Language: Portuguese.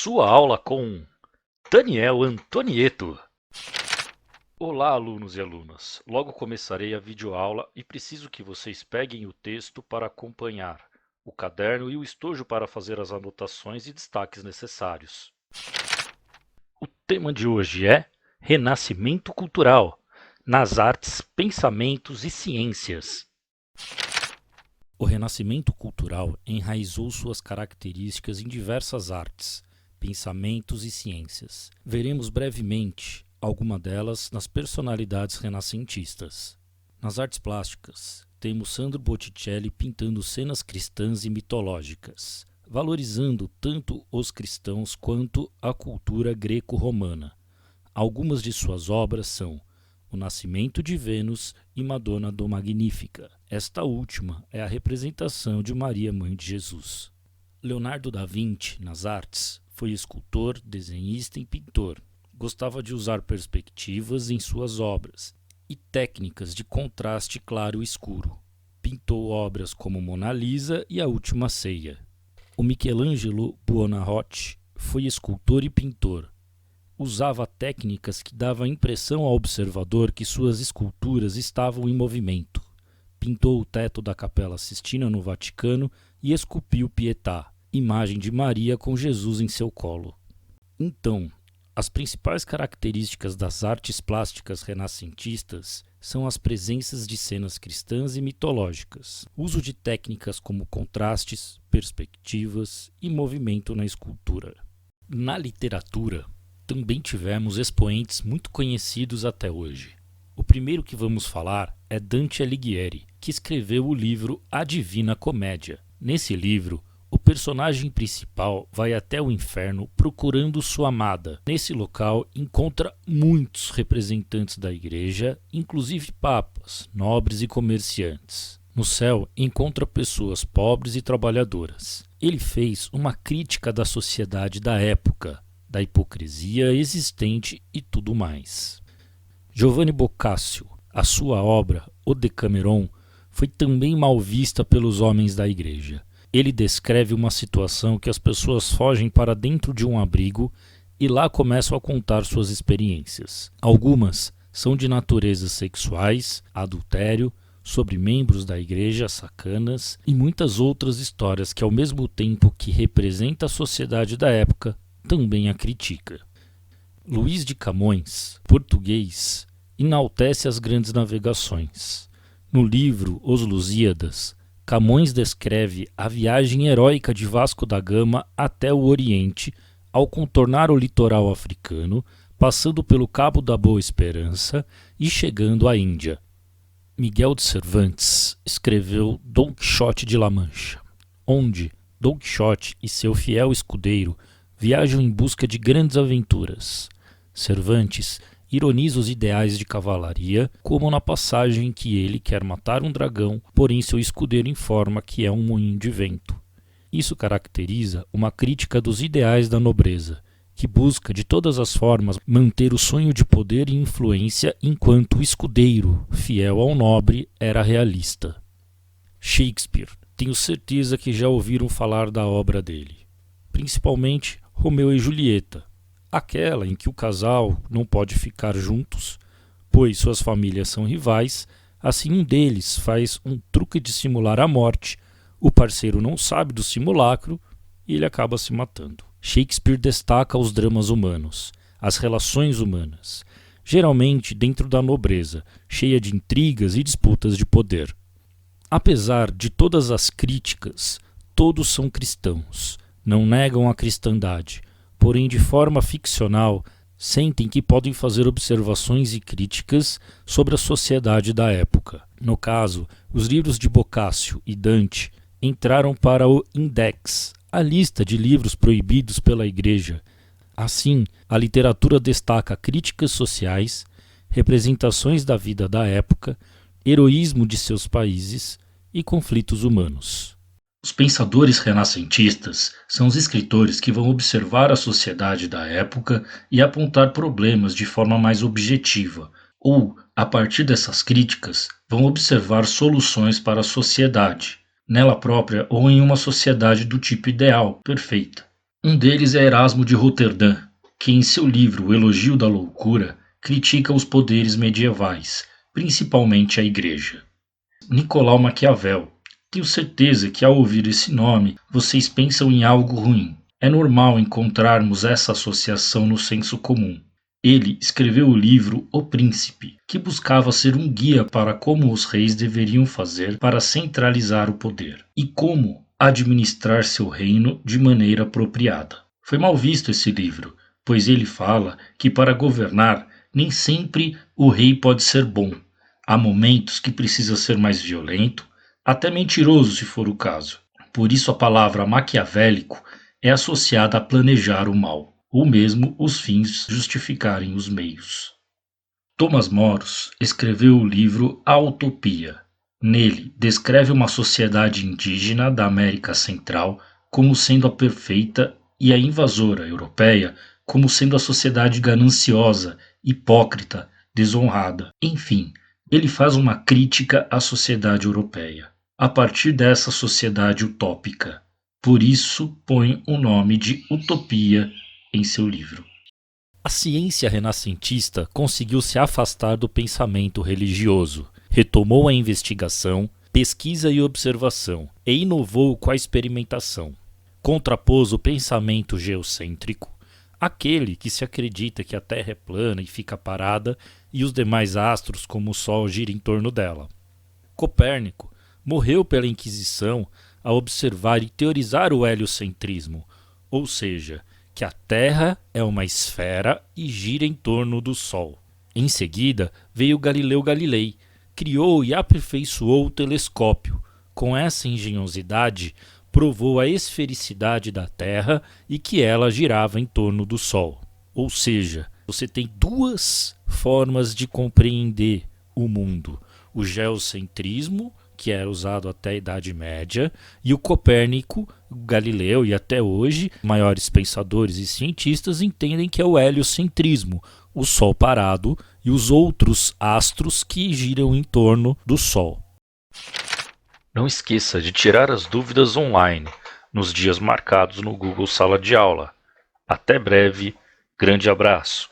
Sua aula com Daniel Antonieto. Olá, alunos e alunas. Logo começarei a videoaula e preciso que vocês peguem o texto para acompanhar, o caderno e o estojo para fazer as anotações e destaques necessários. O tema de hoje é Renascimento Cultural, nas artes, pensamentos e ciências. O renascimento cultural enraizou suas características em diversas artes, pensamentos e ciências. Veremos brevemente alguma delas nas personalidades renascentistas. Nas artes plásticas, temos Sandro Botticelli pintando cenas cristãs e mitológicas, valorizando tanto os cristãos quanto a cultura greco-romana. Algumas de suas obras são O Nascimento de Vênus e Madonna do Magnífica. Esta última é a representação de Maria, Mãe de Jesus. Leonardo da Vinci, nas artes, foi escultor, desenhista e pintor. Gostava de usar perspectivas em suas obras e técnicas de contraste claro e escuro. Pintou obras como Mona Lisa e A Última Ceia. O Michelangelo Buonarroti foi escultor e pintor. Usava técnicas que davam a impressão ao observador que suas esculturas estavam em movimento. Pintou o teto da Capela Sistina no Vaticano e esculpiu Pietà, imagem de Maria com Jesus em seu colo. Então, as principais características das artes plásticas renascentistas são as presenças de cenas cristãs e mitológicas, uso de técnicas como contrastes, perspectivas e movimento na escultura. Na literatura, também tivemos expoentes muito conhecidos até hoje. O primeiro que vamos falar é Dante Alighieri, que escreveu o livro A Divina Comédia. Nesse livro, o personagem principal vai até o inferno procurando sua amada. Nesse local, encontra muitos representantes da igreja, inclusive papas, nobres e comerciantes. No céu, encontra pessoas pobres e trabalhadoras. Ele fez uma crítica da sociedade da época, da hipocrisia existente e tudo mais. Giovanni Boccaccio, a sua obra O Decameron, foi também mal vista pelos homens da igreja. Ele descreve uma situação que as pessoas fogem para dentro de um abrigo e lá começam a contar suas experiências. Algumas são de naturezas sexuais, adultério, sobre membros da igreja, sacanas e muitas outras histórias que, ao mesmo tempo que representa a sociedade da época, também a critica. Luís de Camões, português, enaltece as grandes navegações. No livro Os Lusíadas, Camões descreve a viagem heróica de Vasco da Gama até o Oriente, ao contornar o litoral africano, passando pelo Cabo da Boa Esperança e chegando à Índia. Miguel de Cervantes escreveu Dom Quixote de La Mancha, onde Dom Quixote e seu fiel escudeiro viajam em busca de grandes aventuras. Cervantes ironiza os ideais de cavalaria, como na passagem em que ele quer matar um dragão, porém seu escudeiro informa que é um moinho de vento. Isso caracteriza uma crítica dos ideais da nobreza, que busca de todas as formas manter o sonho de poder e influência enquanto o escudeiro, fiel ao nobre, era realista. Shakespeare. Tenho certeza que já ouviram falar da obra dele, principalmente Romeu e Julieta, aquela em que o casal não pode ficar juntos, pois suas famílias são rivais. Assim, um deles faz um truque de simular a morte, o parceiro não sabe do simulacro e ele acaba se matando. Shakespeare destaca os dramas humanos, as relações humanas, geralmente dentro da nobreza, cheia de intrigas e disputas de poder. Apesar de todas as críticas, todos são cristãos, não negam a cristandade, porém de forma ficcional sentem que podem fazer observações e críticas sobre a sociedade da época. No caso, os livros de Boccaccio e Dante entraram para o Index, a lista de livros proibidos pela Igreja. Assim, a literatura destaca críticas sociais, representações da vida da época, heroísmo de seus países e conflitos humanos. Os pensadores renascentistas são os escritores que vão observar a sociedade da época e apontar problemas de forma mais objetiva, ou, a partir dessas críticas, vão observar soluções para a sociedade, nela própria ou em uma sociedade do tipo ideal, perfeita. Um deles é Erasmo de Roterdã, que em seu livro O Elogio da Loucura critica os poderes medievais, principalmente a Igreja. Nicolau Maquiavel. Tenho certeza que ao ouvir esse nome vocês pensam em algo ruim. É normal encontrarmos essa associação no senso comum. Ele escreveu o livro O Príncipe, que buscava ser um guia para como os reis deveriam fazer para centralizar o poder e como administrar seu reino de maneira apropriada. Foi mal visto esse livro, pois ele fala que para governar nem sempre o rei pode ser bom. Há momentos que precisa ser mais violento, até mentiroso se for o caso. Por isso a palavra maquiavélico é associada a planejar o mal, ou mesmo os fins justificarem os meios. Thomas Moros escreveu o livro A Utopia. Nele, descreve uma sociedade indígena da América Central como sendo a perfeita e a invasora europeia como sendo a sociedade gananciosa, hipócrita, desonrada. Enfim, ele faz uma crítica à sociedade europeia, a partir dessa sociedade utópica. Por isso, põe o nome de Utopia em seu livro. A ciência renascentista conseguiu se afastar do pensamento religioso, retomou a investigação, pesquisa e observação, e inovou com a experimentação. Contrapôs o pensamento geocêntrico, aquele que se acredita que a Terra é plana e fica parada e os demais astros como o Sol giram em torno dela. Copérnico morreu pela Inquisição a observar e teorizar o heliocentrismo, ou seja, que a Terra é uma esfera e gira em torno do Sol. Em seguida veio Galileu Galilei, criou e aperfeiçoou o telescópio. Com essa engenhosidade, provou a esfericidade da Terra e que ela girava em torno do Sol. Ou seja, você tem duas formas de compreender o mundo: o geocentrismo, que era usado até a Idade Média, e o Copérnico, Galileu e até hoje, maiores pensadores e cientistas entendem que é o heliocentrismo, o Sol parado e os outros astros que giram em torno do Sol. Não esqueça de tirar as dúvidas online, nos dias marcados no Google Sala de Aula. Até breve, grande abraço!